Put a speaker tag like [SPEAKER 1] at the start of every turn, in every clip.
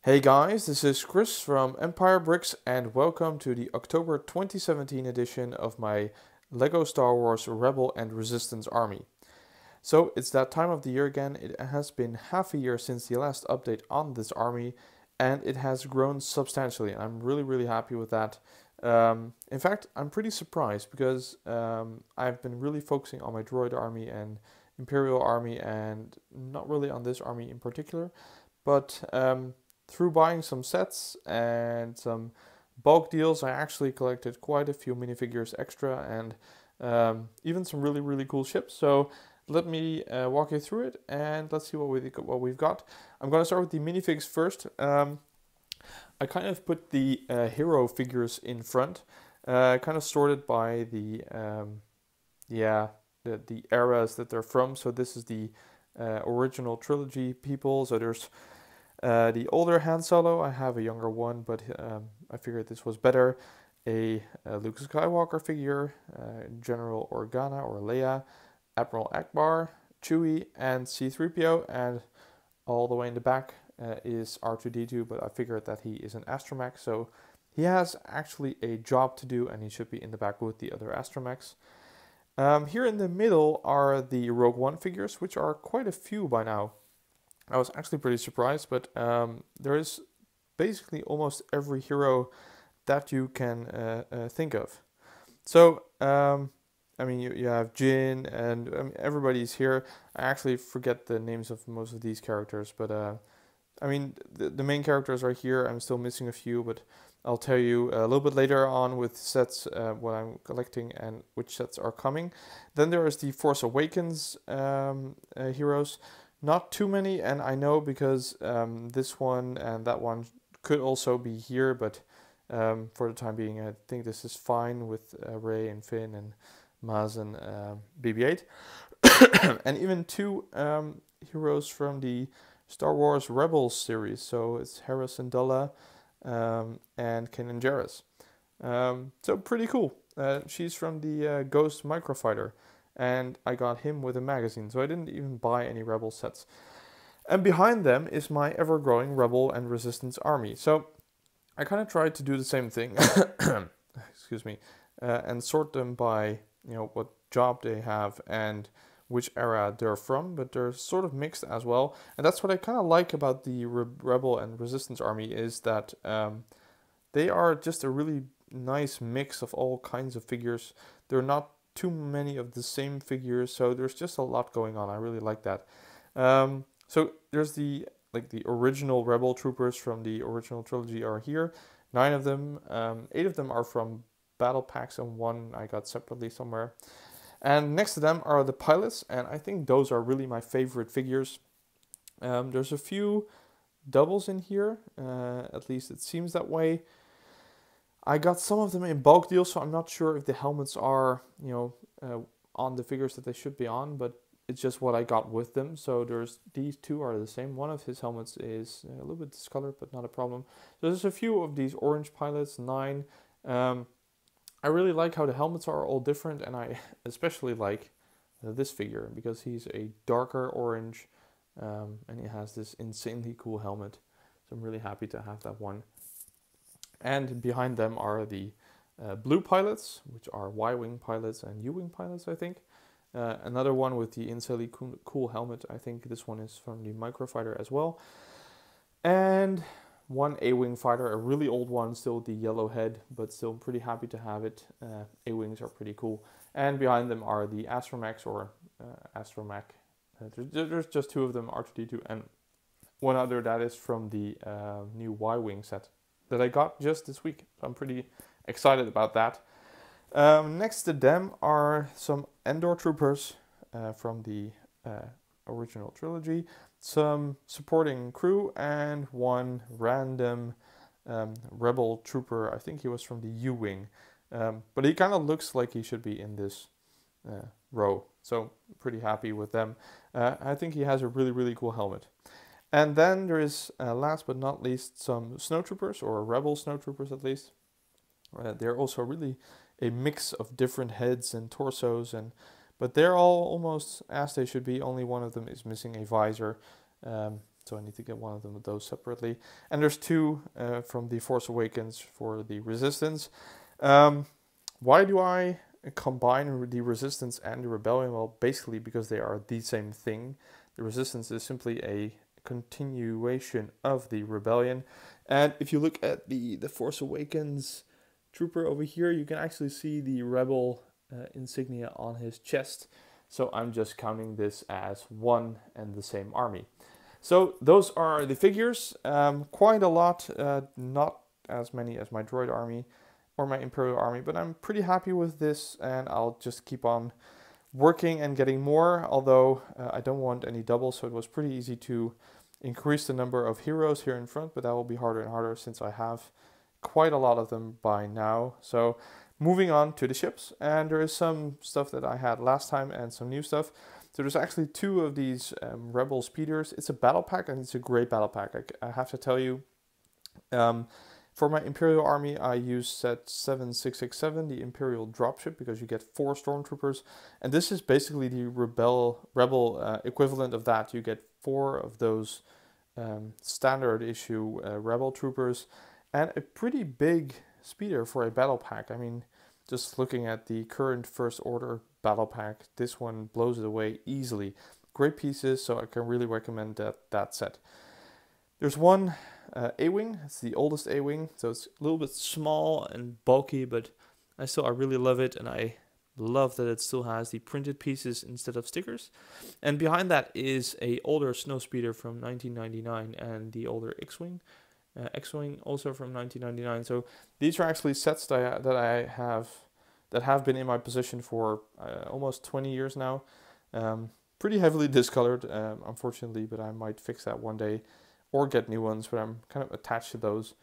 [SPEAKER 1] Hey guys, this is Chris from Empire Bricks and welcome to the October 2017 edition of my LEGO Star Wars Rebel and Resistance Army. So it's that time of the year again. It has been half a year since the last update on this army and it has grown substantially. I'm really happy with that. In fact, I'm pretty surprised because I've been really focusing on my droid army and Imperial army and not really on this army in particular. But through buying some sets and some bulk deals, I actually collected quite a few minifigures extra and even some really cool ships. So let me walk you through it and let's see what we've got. I'm going to start with the minifigs first. I kind of put the hero figures in front, kind of sorted by the the eras that they're from. So this is the original trilogy people. So there's the older Han Solo. I have a younger one, but I figured this was better. A Luke Skywalker figure, General Organa or Leia, Admiral Akbar, Chewie, and C-3PO, and all the way in the back is R2-D2, but I figured that he is an Astromech, so he has actually a job to do, and he should be in the back with the other Astromechs. Here in the middle are the Rogue One figures, which are quite a few by now. I was actually pretty surprised, but there is basically almost every hero that you can think of. So, I mean, you have Jin, and I mean, everybody's here. I actually forget the names of most of these characters, but I mean, the main characters are here. I'm still missing a few, but I'll tell you a little bit later on with sets what I'm collecting and which sets are coming. Then there is the Force Awakens heroes. Not too many, and I know because this one and that one could also be here, but for the time being, I think this is fine with Rey and Finn and Maz and BB-8. And even two heroes from the Star Wars Rebels series, so it's Hera Syndulla and Kanan Jarrus. So pretty cool. She's from the Ghost Microfighter. And I got him with a magazine, so I didn't even buy any Rebel sets. And behind them is my ever-growing Rebel and Resistance army. So I kind of tried to do the same thing, excuse me, and sort them by, you know, what job they have and which era they're from, but they're sort of mixed as well. And that's what I kind of like about the Rebel and Resistance army is that they are just a really nice mix of all kinds of figures. They're not too many of the same figures, so there's just a lot going on. I really like that. So there's the original Rebel troopers from the original trilogy are here. 9 of them, 8 of them are from battle packs, and 1 I got separately somewhere. And next to them are the pilots, and I think those are really my favorite figures. There's a few doubles in here, at least it seems that way. I got some of them in bulk deals, so I'm not sure if the helmets are, you know, on the figures that they should be on, but it's just what I got with them. So these two are the same. One of his helmets is a little bit discolored, but not a problem. So there's a few of these orange pilots, 9. I really like how the helmets are all different, and I especially like this figure because he's a darker orange, and he has this insanely cool helmet. So I'm really happy to have that one. And behind them are the blue pilots, which are Y-Wing pilots and U-Wing pilots, I think. Another one with the insanely cool helmet. I think this one is from the Microfighter as well. And one A-Wing fighter, a really old one, still with the yellow head, but still pretty happy to have it. A-Wings are pretty cool. And behind them are the Astromechs or Astromech. There's just 2 of them, R2-D2, and one other that is from the new Y-Wing set that I got just this week. So I'm pretty excited about that. Next to them are some Endor troopers from the original trilogy, some supporting crew, and 1 random Rebel trooper. I think he was from the U-Wing, but he kind of looks like he should be in this row. So pretty happy with them. I think he has a really cool helmet. And then there is, last but not least, some snowtroopers, or Rebel snowtroopers at least. They're also really a mix of different heads and torsos, but they're all almost as they should be. Only one of them is missing a visor. So I need to get one of them of those separately. And there's two from the Force Awakens for the Resistance. Why do I combine the Resistance and the Rebellion? Well, basically because they are the same thing. The Resistance is simply a continuation of the Rebellion. And if you look at the Force Awakens trooper over here, you can actually see the Rebel insignia on his chest. So I'm just counting this as one and the same army. So those are the figures. Quite a lot, not as many as my droid army or my Imperial army, but I'm pretty happy with this, and I'll just keep on working and getting more, although I don't want any doubles, so it was pretty easy to increase the number of heroes here in front, but that will be harder and harder since I have quite a lot of them by now. So moving on to the ships, and there is some stuff that I had last time and some new stuff. So there's actually two of these Rebel speeders. It's a battle pack, and it's a great battle pack. I have to tell you, for my Imperial army, I use set 7667, the Imperial dropship, because you get 4 stormtroopers, and this is basically the rebel equivalent of that. You get 4 of those standard issue rebel troopers, and a pretty big speeder for a battle pack. I mean, just looking at the current First Order battle pack, this one blows it away easily. Great pieces, so I can really recommend that set. There's one Ewing. It's the oldest Ewing, so it's a little bit small and bulky, but I really love it, and I love that it still has the printed pieces instead of stickers. And behind that is a older snowspeeder from 1999 and the older X-Wing. X-Wing also from 1999. So these are actually sets that have been in my possession for almost 20 years now. Pretty heavily discolored, unfortunately, but I might fix that one day or get new ones, but I'm kind of attached to those.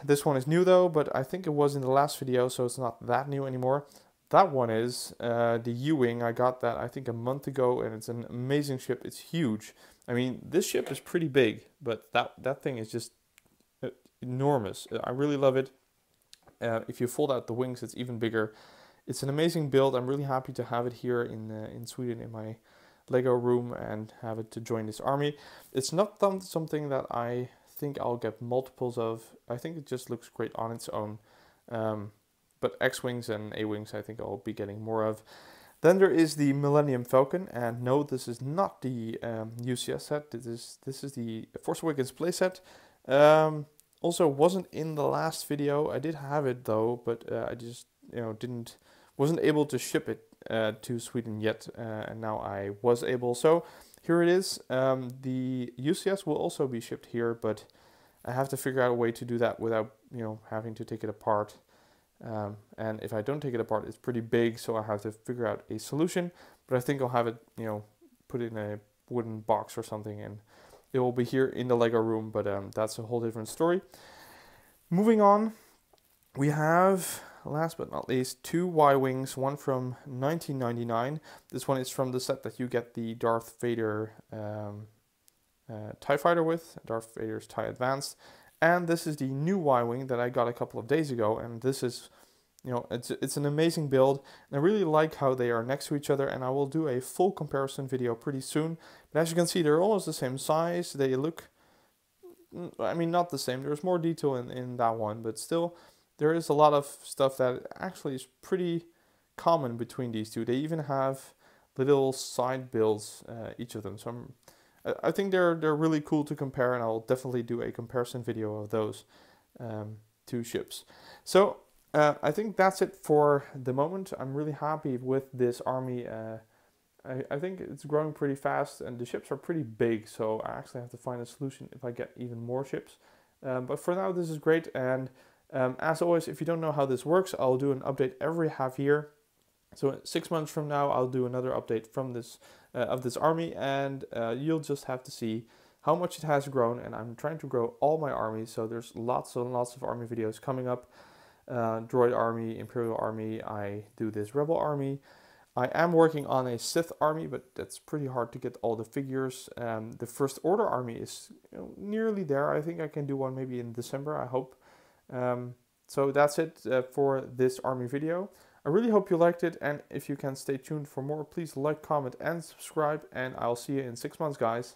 [SPEAKER 1] This one is new though, but I think it was in the last video, so it's not that new anymore. That one is the Ewing. I got that I think a month ago, and it's an amazing ship. It's huge. I mean, this ship is pretty big, but that thing is just enormous. I really love it. If you fold out the wings, it's even bigger. It's an amazing build. I'm really happy to have it here in Sweden in my Lego room and have it to join this army. It's not something that I think I'll get multiples of. I think it just looks great on its own. But X-Wings and A-Wings I think I'll be getting more of. Then there is the Millennium Falcon, and no, this is not the UCS set. This is the Force Awakens playset. Also wasn't in the last video. I did have it though, but I just wasn't able to ship it to Sweden yet, and now I was able. So here it is. The UCS will also be shipped here, but I have to figure out a way to do that without having to take it apart. And if I don't take it apart, it's pretty big, so I have to figure out a solution. But I think I'll have it, put it in a wooden box or something, and it will be here in the Lego room. But that's a whole different story. Moving on, we have, last but not least, 2 Y-Wings, one from 1999. This one is from the set that you get the Darth Vader TIE Fighter with, Darth Vader's TIE Advanced. And this is the new Y-Wing that I got a couple of days ago, and this is, it's an amazing build, and I really like how they are next to each other, and I will do a full comparison video pretty soon. But as you can see, they're almost the same size. They look, I mean, not the same. There's more detail in that one, but still, there is a lot of stuff that actually is pretty common between these two. They even have little side builds, each of them. So I think they're really cool to compare, and I'll definitely do a comparison video of those 2 ships. So I think that's it for the moment. I'm really happy with this army. I think it's growing pretty fast, and the ships are pretty big, so I actually have to find a solution if I get even more ships. But for now, this is great, and as always, if you don't know how this works, I'll do an update every half year. So 6 months from now, I'll do another update from this of this army, and you'll just have to see how much it has grown. And I'm trying to grow all my armies, so there's lots and lots of army videos coming up. Droid army, Imperial army, I do this Rebel army. I am working on a Sith army, but that's pretty hard to get all the figures. The First Order army is nearly there. I think I can do one maybe in December, I hope. So that's it for this army video. I really hope you liked it, and if you can stay tuned for more, please like, comment, and subscribe, and I'll see you in 6 months, guys.